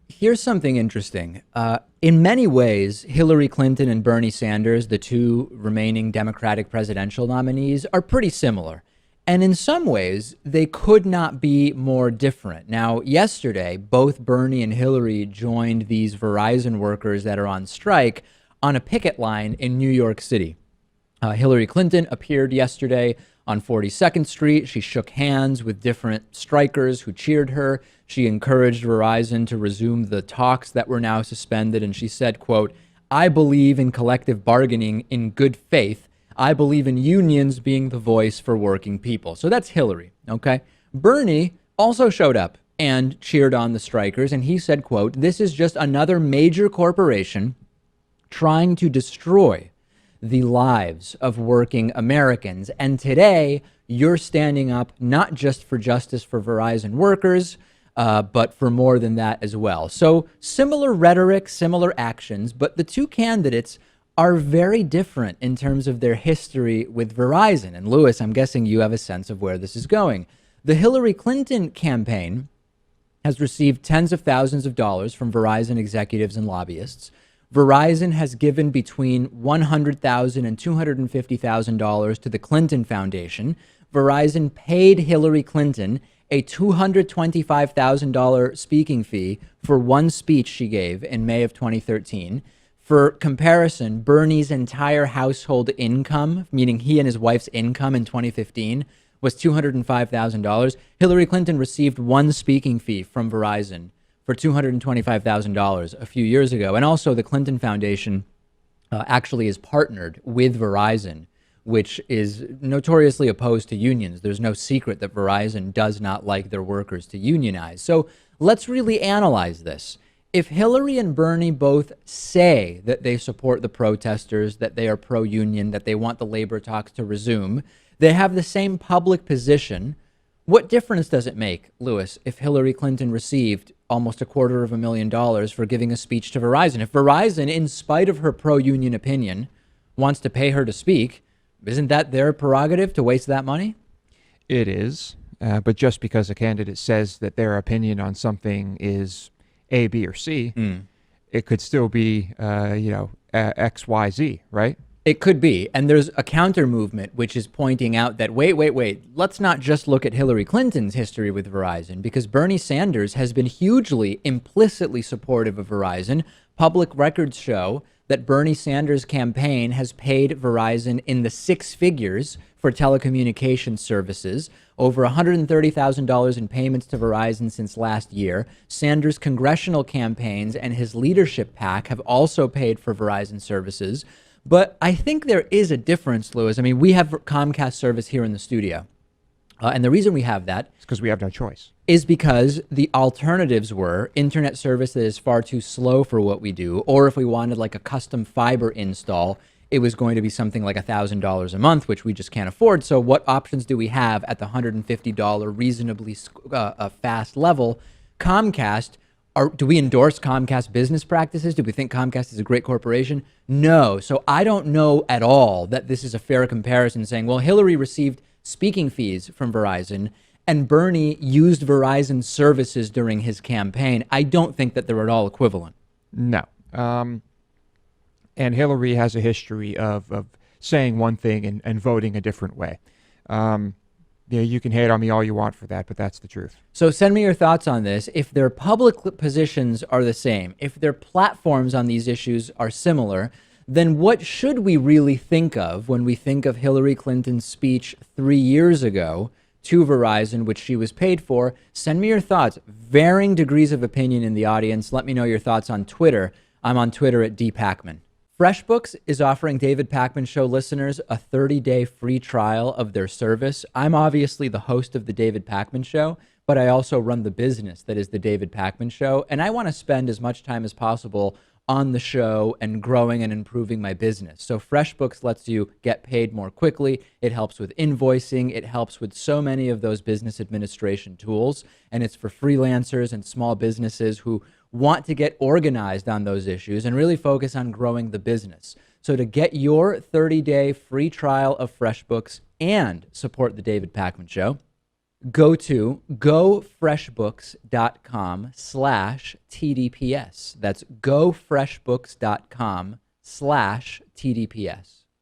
Here's something interesting. In many ways, Hillary Clinton and Bernie Sanders, the two remaining Democratic presidential nominees, are pretty similar. And in some ways, they could not be more different. Now, yesterday, both Bernie and Hillary joined these Verizon workers that are on strike on a picket line in New York City. Hillary Clinton appeared yesterday on 42nd Street. She shook hands with different strikers who cheered her. She encouraged Verizon to resume the talks that were now suspended. And she said, quote, "I believe in collective bargaining in good faith. I believe in unions being the voice for working people." So that's Hillary. Okay. Bernie also showed up and cheered on the strikers. And he said, quote, "This is just another major corporation trying to destroy the lives of working Americans. And today, you're standing up not just for justice for Verizon workers, but for more than that as well." So similar rhetoric, similar actions, but the two candidates are very different in terms of their history with Verizon. And Lewis, I'm guessing you have a sense of where this is going. The Hillary Clinton campaign has received tens of thousands of dollars from Verizon executives and lobbyists. Verizon has given between $100,000 and $250,000 to the Clinton Foundation. Verizon paid Hillary Clinton a $225,000 speaking fee for one speech she gave in May of 2013. For comparison, Bernie's entire household income, meaning he and his wife's income in 2015, was $205,000. Hillary Clinton received one speaking fee from Verizon for $225,000 a few years ago. And also the Clinton Foundation actually is partnered with Verizon, which is notoriously opposed to unions. There's no secret that Verizon does not like their workers to unionize. So let's really analyze this. If Hillary and Bernie both say that they support the protesters, that they are pro-union, that they want the labor talks to resume, they have the same public position. What difference does it make, Lewis, if Hillary Clinton received almost $250,000 for giving a speech to Verizon? If Verizon, in spite of her pro-union opinion, wants to pay her to speak, isn't that their prerogative to waste that money? It is. But just because a candidate says that their opinion on something is A, B, or C, it could still be, X, Y, Z, right? It could be. And there's a counter movement which is pointing out that, wait, let's not just look at Hillary Clinton's history with Verizon, because Bernie Sanders has been hugely implicitly supportive of Verizon. Public records show that Bernie Sanders' campaign has paid Verizon in the six figures for telecommunications services, over $130,000 in payments to Verizon since last year. Sanders' congressional campaigns and his leadership PAC have also paid for Verizon services. But I think there is a difference, Lewis. I mean, we have Comcast service here in the studio. And the reason we have that It's because we have no choice. is because the alternatives were internet service that is far too slow for what we do, or if we wanted like a custom fiber install, it was going to be something like $1,000 a month, which we just can't afford. So what options do we have at the $150 reasonably fast level? Comcast, do we endorse Comcast business practices? Do we think Comcast is a great corporation? No. So I don't know at all that this is a fair comparison saying, well, Hillary received speaking fees from Verizon and Bernie used Verizon services during his campaign. I don't think that they're at all equivalent. No. And Hillary has a history of saying one thing and voting a different way. You can hate on me all you want for that, but that's the truth. So send me your thoughts on this. If their public positions are the same, if their platforms on these issues are similar, then what should we really think of when we think of Hillary Clinton's speech 3 years ago to Verizon, which she was paid for? Send me your thoughts. Varying degrees of opinion in the audience. Let me know your thoughts on Twitter. I'm on Twitter at @DPakman. FreshBooks is offering David Pakman Show listeners a 30-day free trial of their service. I'm obviously the host of the David Pakman Show, but I also run the business that is the David Pakman Show, and I want to spend as much time as possible on the show and growing and improving my business. So FreshBooks lets you get paid more quickly. It helps with invoicing. It helps with so many of those business administration tools, and it's for freelancers and small businesses who want to get organized on those issues and really focus on growing the business. So to get your 30-day free trial of FreshBooks and support the David Pakman Show, go to gofreshbooks.com/TDPS. That's gofreshbooks.com/TDPS.